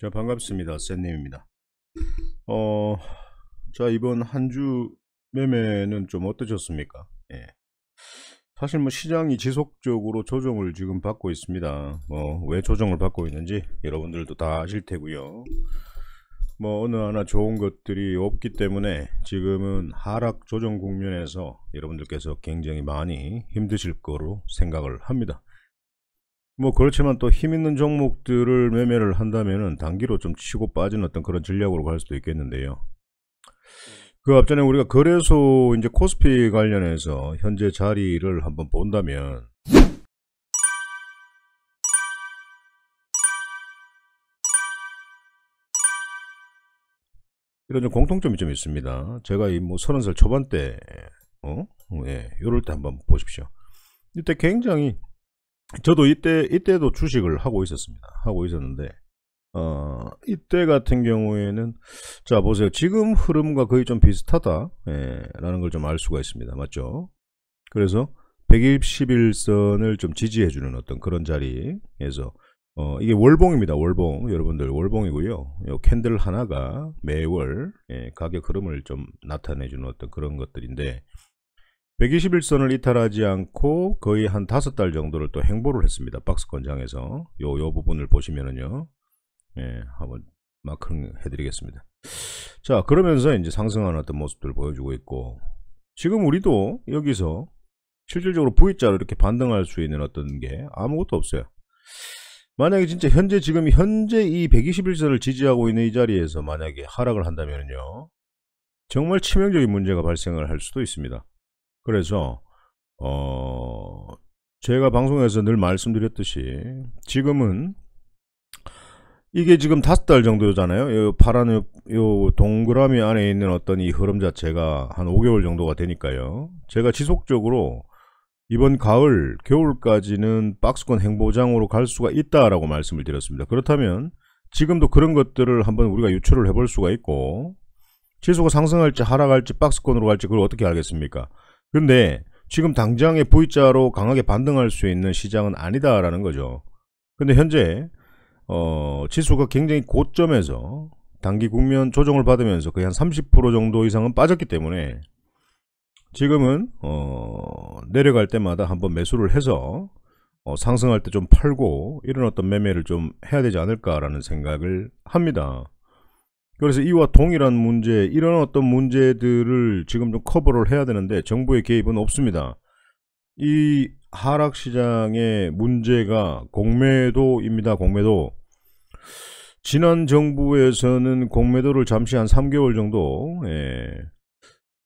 자, 반갑습니다. 쌤님입니다. 자, 이번 한 주 매매는 좀 어떠셨습니까? 예. 사실 뭐 시장이 지속적으로 조정을 지금 받고 있습니다. 왜 조정을 받고 있는지 여러분들도 다 아실 테고요. 뭐 어느 하나 좋은 것들이 없기 때문에 지금은 하락 조정 국면에서 여러분들께서 굉장히 많이 힘드실 거로 생각을 합니다. 뭐 그렇지만 또 힘있는 종목들을 매매를 한다면은 단기로 좀 치고 빠지는 어떤 그런 전략으로 갈 수도 있겠는데요. 그 앞전에 우리가 거래소 이제 코스피 관련해서 현재 자리를 한번 본다면 이런 좀 공통점이 좀 있습니다. 제가 이 뭐 30살 초반때 예, 요럴 때 한번 보십시오. 이때 굉장히 저도 이때도 주식을 하고 있었습니다. 하고 있었는데 이때 같은 경우에는 자 보세요. 지금 흐름과 거의 좀 비슷하다 라는 걸 좀 알 수가 있습니다. 맞죠? 그래서 121선을 좀 지지해주는 어떤 그런 자리에서 이게 월봉입니다. 월봉. 여러분들 월봉이고요. 요 캔들 하나가 매월 가격 흐름을 좀 나타내주는 어떤 그런 것들인데 121선을 이탈하지 않고 거의 한 5달 정도를 또 행보를 했습니다. 박스권장에서 요 부분을 보시면은요. 한번 마킹 해드리겠습니다. 자, 그러면서 이제 상승하는 어떤 모습들을 보여주고 있고, 지금 우리도 여기서 실질적으로 V자로 이렇게 반등할 수 있는 어떤 게 아무것도 없어요. 만약에 진짜 지금 현재 이 121선을 지지하고 있는 이 자리에서 만약에 하락을 한다면요, 정말 치명적인 문제가 발생을 할 수도 있습니다. 그래서 제가 방송에서 늘 말씀드렸듯이 지금은 이게 지금 5달 정도잖아요. 요 파란 요 동그라미 안에 있는 어떤 이 흐름 자체가 한 5개월 정도가 되니까요. 제가 지속적으로 이번 가을, 겨울까지는 박스권 행보장으로 갈 수가 있다라고 말씀을 드렸습니다. 그렇다면 지금도 그런 것들을 한번 우리가 유추를 해볼 수가 있고, 지수가 상승할지 하락할지 박스권으로 갈지 그걸 어떻게 알겠습니까? 근데 지금 당장의 V자로 강하게 반등할 수 있는 시장은 아니다라는 거죠. 근데 현재 지수가 굉장히 고점에서 단기 국면 조정을 받으면서 거의 한 30% 정도 이상은 빠졌기 때문에 지금은 내려갈 때마다 한번 매수를 해서 상승할 때 좀 팔고 이런 어떤 매매를 좀 해야 되지 않을까라는 생각을 합니다. 그래서 이와 동일한 문제, 이런 어떤 문제들을 지금 좀 커버를 해야 되는데 정부의 개입은 없습니다. 이 하락시장의 문제가 공매도입니다. 공매도. 지난 정부에서는 공매도를 잠시 한 3개월 정도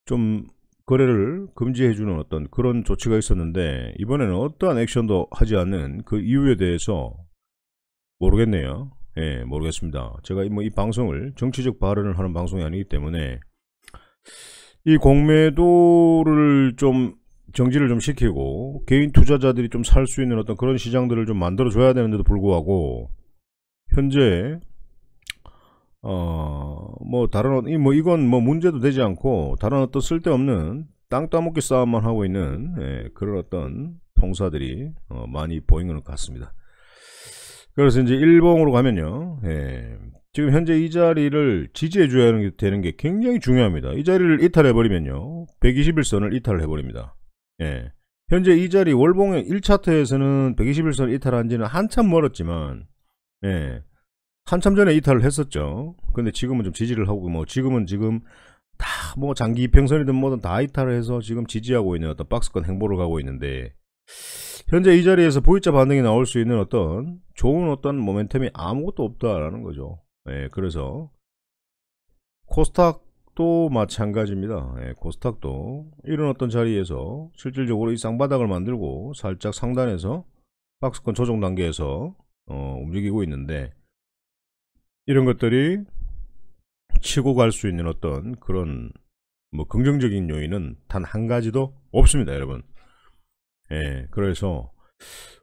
좀 거래를 금지해주는 어떤 그런 조치가 있었는데, 이번에는 어떠한 액션도 하지 않는 그 이유에 대해서 모르겠네요. 모르겠습니다. 제가 이 방송을 정치적 발언을 하는 방송이 아니기 때문에 이 공매도를 좀 정지를 좀 시키고 개인 투자자들이 좀 살 수 있는 어떤 그런 시장들을 좀 만들어 줘야 되는데도 불구하고 현재 뭐 다른 이건 뭐 문제도 되지 않고 다른 어떤 쓸데없는 땅 따먹기 싸움만 하고 있는 그런 어떤 통사들이 많이 보이는 것 같습니다. 그래서 이제 일봉으로 가면요, 지금 현재 이 자리를 지지해줘야 되는 게 굉장히 중요합니다. 이 자리를 이탈해버리면요, 121선을 이탈을 해버립니다. 현재 이 자리 월봉의 1차트에서는 121선을 이탈한 지는 한참 멀었지만, 한참 전에 이탈을 했었죠. 근데 지금은 좀 지지를 하고, 뭐 지금 다 뭐 장기 이평선이든 뭐든 다 이탈을 해서 지금 지지하고 있는 어떤 박스권 행보를 가고 있는데, 현재 이 자리에서 V자 반등이 나올 수 있는 어떤 좋은 어떤 모멘텀이 아무것도 없다라는 거죠. 그래서 코스닥도 마찬가지입니다. 코스닥도 이런 어떤 자리에서 실질적으로 이 쌍바닥을 만들고 살짝 상단에서 박스권 조정 단계에서 움직이고 있는데, 이런 것들이 치고 갈 수 있는 어떤 그런 뭐 긍정적인 요인은 단 한 가지도 없습니다, 여러분. 그래서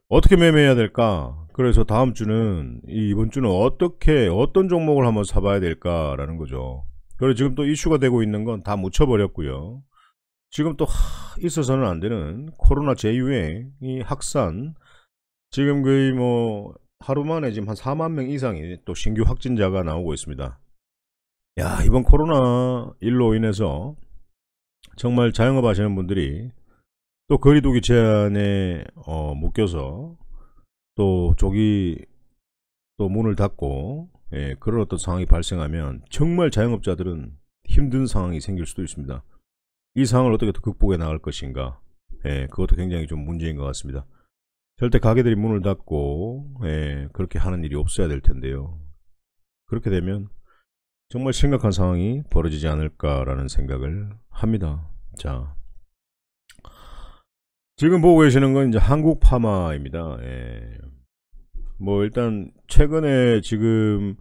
어떻게 매매해야 될까? 그래서 다음 주는 이번 주는 어떤 종목을 한번 사봐야 될까라는 거죠. 그리고 지금 또 이슈가 되고 있는 건 다 묻혀버렸고요. 지금 또 있어서는 안 되는 코로나 재유행이 확산, 지금 거의 뭐 하루 만에 지금 한 4만 명 이상이 또 신규 확진자가 나오고 있습니다. 야, 이번 코로나 일로 인해서 정말 자영업 하시는 분들이 또 거리두기 제한에 묶여서 또 저기 또 문을 닫고, 예, 그런 어떤 상황이 발생하면 정말 자영업자들은 힘든 상황이 생길 수도 있습니다. 이 상황을 어떻게 또 극복해 나갈 것인가, 예, 그것도 굉장히 좀 문제인 것 같습니다. 절대 가게들이 문을 닫고, 예, 그렇게 하는 일이 없어야 될 텐데요. 그렇게 되면 정말 심각한 상황이 벌어지지 않을까라는 생각을 합니다. 자, 지금 보고 계시는 건 이제 한국파마입니다. 예. 뭐 일단 최근에 지금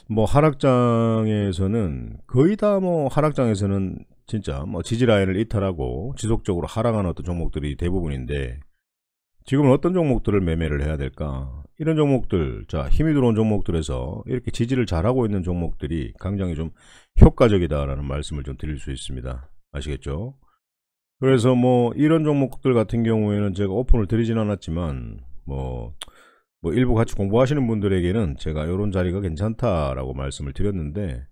뭐 하락장에서는 거의 다 뭐 하락장에서는 진짜 뭐 지지라인을 이탈하고 지속적으로 하락하는 어떤 종목들이 대부분인데, 지금은 어떤 종목들을 매매를 해야 될까? 이런 종목들, 자, 힘이 들어온 종목들에서 이렇게 지지를 잘하고 있는 종목들이 굉장히 좀 효과적이다라는 말씀을 좀 드릴 수 있습니다. 아시겠죠? 그래서 뭐 이런 종목들 같은 경우에는 제가 오픈을 드리진 않았지만 뭐 일부 같이 공부하시는 분들에게는 제가 이런 자리가 괜찮다라고 말씀을 드렸는데,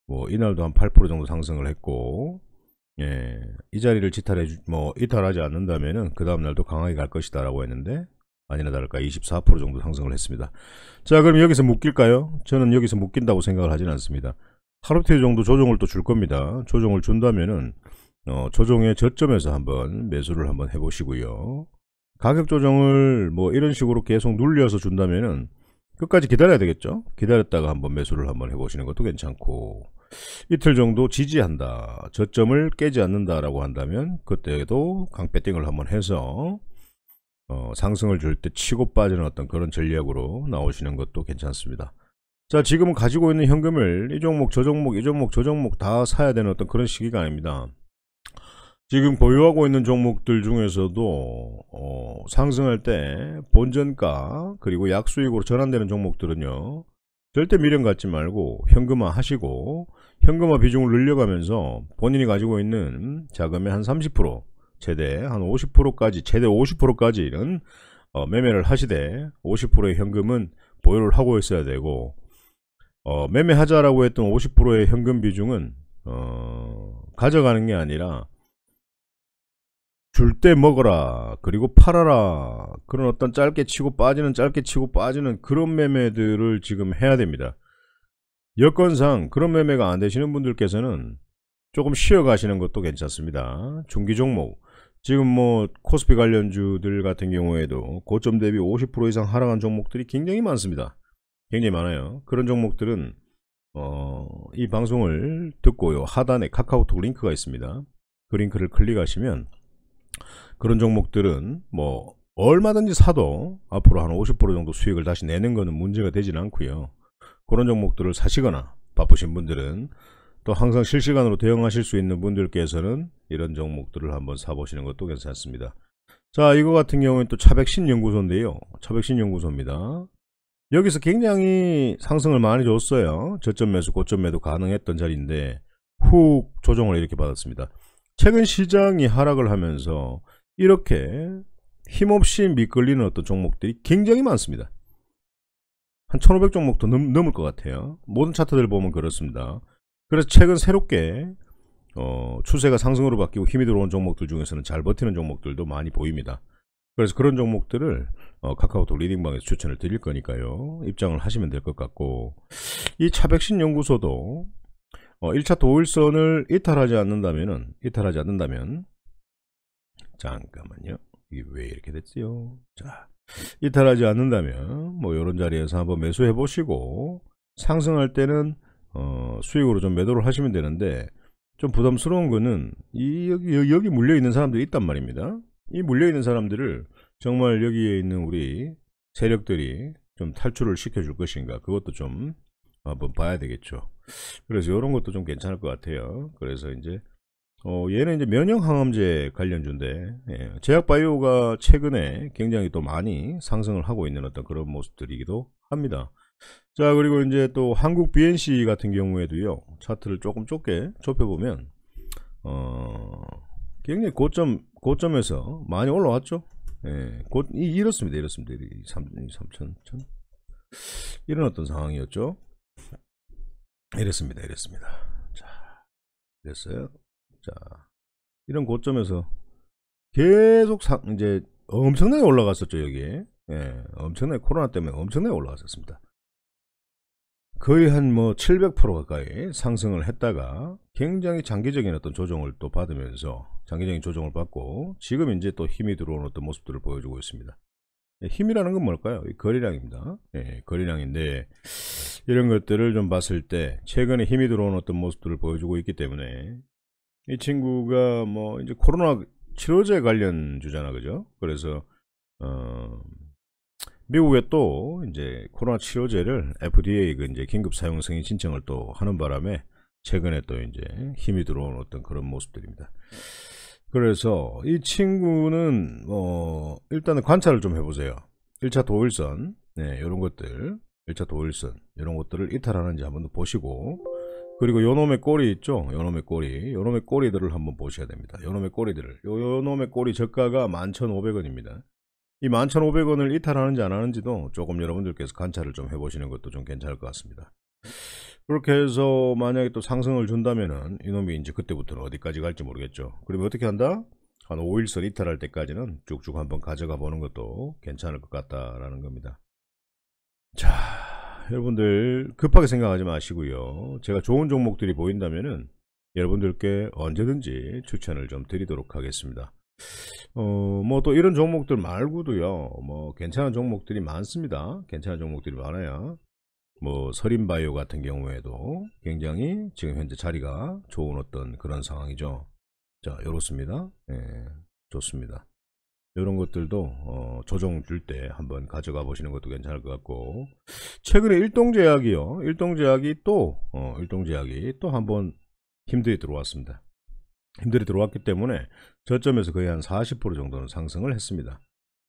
뭐 이날도 한 8% 정도 상승을 했고, 예, 이 자리를 이탈하지 않는다면은 그 다음날도 강하게 갈 것이다 라고 했는데, 아니나 다를까 24% 정도 상승을 했습니다. 자, 그럼 여기서 묶일까요? 저는 여기서 묶인다고 생각을 하진 않습니다. 하루태 정도 조정을 또 줄 겁니다. 조정을 준다면은 조정의 저점에서 한번 매수를 한번 해보시고요. 가격 조정을 뭐 이런 식으로 계속 눌려서 준다면은 끝까지 기다려야 되겠죠. 기다렸다가 한번 매수를 한번 해보시는 것도 괜찮고, 이틀 정도 지지한다, 저점을 깨지 않는다 라고 한다면 그때도 강배팅을 한번 해서 상승을 줄 때 치고 빠지는 어떤 그런 전략으로 나오시는 것도 괜찮습니다. 자, 지금은 가지고 있는 현금을 이 종목 저 종목 이 종목 저 종목 다 사야 되는 어떤 그런 시기가 아닙니다. 지금 보유하고 있는 종목들 중에서도 상승할 때 본전가 그리고 약수익으로 전환되는 종목들은요, 절대 미련 갖지 말고 현금화 하시고, 현금화 비중을 늘려가면서 본인이 가지고 있는 자금의 한 30%, 최대 한 50%까지, 최대 50%까지는 매매를 하시되 50%의 현금은 보유를 하고 있어야 되고, 매매하자라고 했던 50%의 현금 비중은 가져가는 게 아니라 줄 때 먹어라, 그리고 팔아라, 그런 어떤 짧게 치고 빠지는 그런 매매들을 지금 해야 됩니다. 여건상 그런 매매가 안 되시는 분들께서는 조금 쉬어 가시는 것도 괜찮습니다. 중기 종목, 지금 뭐 코스피 관련주들 같은 경우에도 고점 대비 50% 이상 하락한 종목들이 굉장히 많습니다. 굉장히 많아요. 그런 종목들은 이 방송을 듣고요, 하단에 카카오톡 링크가 있습니다. 그 링크를 클릭하시면 그런 종목들은 뭐 얼마든지 사도 앞으로 한 50% 정도 수익을 다시 내는 거는 문제가 되진 않고요. 그런 종목들을 사시거나 바쁘신 분들은 또 항상 실시간으로 대응하실 수 있는 분들께서는 이런 종목들을 한번 사보시는 것도 괜찮습니다. 자, 이거 같은 경우는 또 차백신연구소인데요. 차백신연구소입니다. 여기서 굉장히 상승을 많이 줬어요. 저점 매수 고점 매도 가능했던 자리인데 훅 조정을 이렇게 받았습니다. 최근 시장이 하락을 하면서 이렇게 힘없이 미끌리는 어떤 종목들이 굉장히 많습니다. 한 1500종목도 넘을 것 같아요. 모든 차트들 보면 그렇습니다. 그래서 최근 새롭게 추세가 상승으로 바뀌고 힘이 들어온 종목들 중에서는 잘 버티는 종목들도 많이 보입니다. 그래서 그런 종목들을 카카오톡 리딩방에서 추천을 드릴 거니까요, 입장을 하시면 될 것 같고, 이 차백신연구소도 1차 도일선을 이탈하지 않는다면 잠깐만요, 이게 왜 이렇게 됐지요? 자, 이탈하지 않는다면 뭐 이런 자리에서 한번 매수해 보시고, 상승할 때는 수익으로 좀 매도를 하시면 되는데, 좀 부담스러운 거는 여기 물려 있는 사람들이 있단 말입니다. 이 물려 있는 사람들을 정말 여기에 있는 우리 세력들이 좀 탈출을 시켜줄 것인가, 그것도 좀 한번 봐야 되겠죠. 그래서 이런 것도 좀 괜찮을 것 같아요. 그래서 이제 얘는 이제 면역항암제 관련주인데, 예, 제약바이오가 최근에 굉장히 또 많이 상승을 하고 있는 어떤 그런 모습들이기도 합니다. 자, 그리고 이제 또 한국 BNC 같은 경우에도요, 차트를 조금 좁혀보면 굉장히 고점에서 많이 올라왔죠. 예, 이렇습니다. 3,000 이런 어떤 상황이었죠. 이랬습니다. 자, 됐어요. 자, 이런 고점에서 계속 이제 엄청나게 올라갔었죠. 여기. 예, 엄청나게 코로나 때문에 엄청나게 올라갔었습니다. 거의 한 뭐 700% 가까이 상승을 했다가 굉장히 장기적인 어떤 조정을 또 받으면서 장기적인 조정을 받고 지금 이제 또 힘이 들어오는 어떤 모습들을 보여주고 있습니다. 힘이라는 건 뭘까요? 거래량입니다. 예, 거래량인데 이런 것들을 좀 봤을 때 최근에 힘이 들어오는 어떤 모습들을 보여주고 있기 때문에 이 친구가 뭐 이제 코로나 치료제 관련주잖아, 그죠? 그래서 미국에 또 이제 코로나 치료제를 FDA 그 이제 긴급 사용 승인 신청을 또 하는 바람에 최근에 또 이제 힘이 들어오는 어떤 그런 모습들입니다. 그래서 이 친구는 일단은 관찰을 좀 해보세요. 1차 도일선, 네, 이런 것들, 1차 도일선 이런 것들을 이탈하는지 한번 보시고, 그리고 요놈의 꼬리 있죠? 요놈의 꼬리들을 한번 보셔야 됩니다. 요놈의 꼬리들을, 요놈의 꼬리 저가가 11,500원입니다. 이 11,500원을 이탈하는지 안 하는지도 조금 여러분들께서 관찰을 좀 해보시는 것도 좀 괜찮을 것 같습니다. 그렇게 해서 만약에 또 상승을 준다면은 이놈이 이제 그때부터는 어디까지 갈지 모르겠죠. 그러면 어떻게 한다? 한 5일선 이탈할 때까지는 쭉쭉 한번 가져가 보는 것도 괜찮을 것 같다라는 겁니다. 자, 여러분들 급하게 생각하지 마시고요. 제가 좋은 종목들이 보인다면은 여러분들께 언제든지 추천을 좀 드리도록 하겠습니다. 뭐 또 이런 종목들 말고도요, 뭐 괜찮은 종목들이 많습니다. 괜찮은 종목들이 많아요. 뭐 서린바이오 같은 경우에도 굉장히 지금 현재 자리가 좋은 어떤 그런 상황이죠. 자, 이렇습니다. 예, 좋습니다. 이런 것들도 조정 줄 때 한번 가져가 보시는 것도 괜찮을 것 같고, 최근에 일동제약이요, 일동제약이 또 한번 힘들이 들어왔습니다. 힘들이 들어왔기 때문에 저점에서 거의 한 40% 정도는 상승을 했습니다.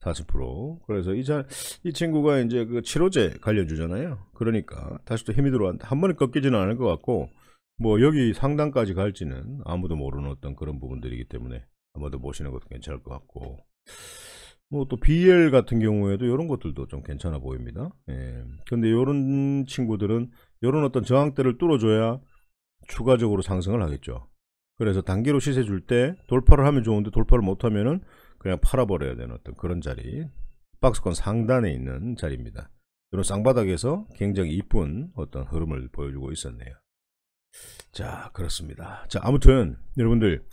40%. 그래서 이 친구가 이제 그 치료제 관련주잖아요. 그러니까 다시 또 힘이 들어왔는데 한 번에 꺾이지는 않을 것 같고, 뭐 여기 상단까지 갈지는 아무도 모르는 어떤 그런 부분들이기 때문에 한번 더 보시는 것도 괜찮을 것 같고, 뭐 또 BL 같은 경우에도 이런 것들도 좀 괜찮아 보입니다. 예. 근데 이런 친구들은 이런 어떤 저항대를 뚫어줘야 추가적으로 상승을 하겠죠. 그래서 단기로 시세 줄 때 돌파를 하면 좋은데 돌파를 못하면은 그냥 팔아버려야 되는 어떤 그런 자리, 박스권 상단에 있는 자리입니다. 이런 쌍바닥에서 굉장히 이쁜 어떤 흐름을 보여주고 있었네요. 자, 그렇습니다. 자, 아무튼 여러분들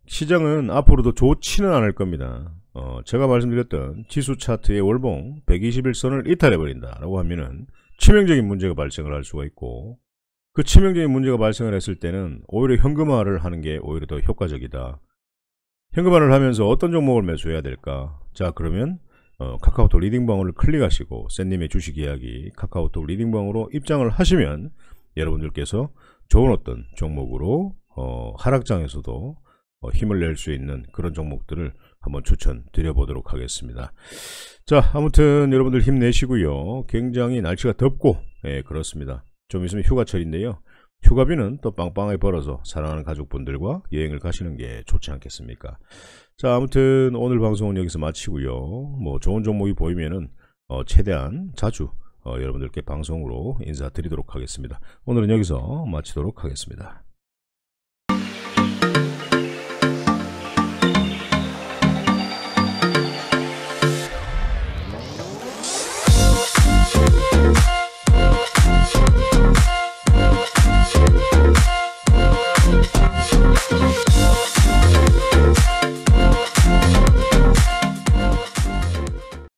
시장은 앞으로도 좋지는 않을 겁니다. 제가 말씀드렸던 지수 차트의 월봉 121선을 이탈해버린다 라고 하면은 치명적인 문제가 발생을 할 수가 있고, 그 치명적인 문제가 발생을 했을 때는 오히려 현금화를 하는 게 오히려 더 효과적이다. 현금화를 하면서 어떤 종목을 매수해야 될까? 자, 그러면 카카오톡 리딩방으로 클릭하시고 샌님의 주식 이야기 카카오톡 리딩방으로 입장을 하시면 여러분들께서 좋은 어떤 종목으로 하락장에서도 힘을 낼 수 있는 그런 종목들을 한번 추천드려 보도록 하겠습니다. 자, 아무튼 여러분들 힘내시고요. 굉장히 날씨가 덥고, 예, 그렇습니다. 좀 있으면 휴가철인데요. 휴가비는 또 빵빵하게 벌어서 사랑하는 가족분들과 여행을 가시는 게 좋지 않겠습니까? 자, 아무튼 오늘 방송은 여기서 마치고요. 뭐 좋은 종목이 보이면은 최대한 자주 여러분들께 방송으로 인사드리도록 하겠습니다. 오늘은 여기서 마치도록 하겠습니다.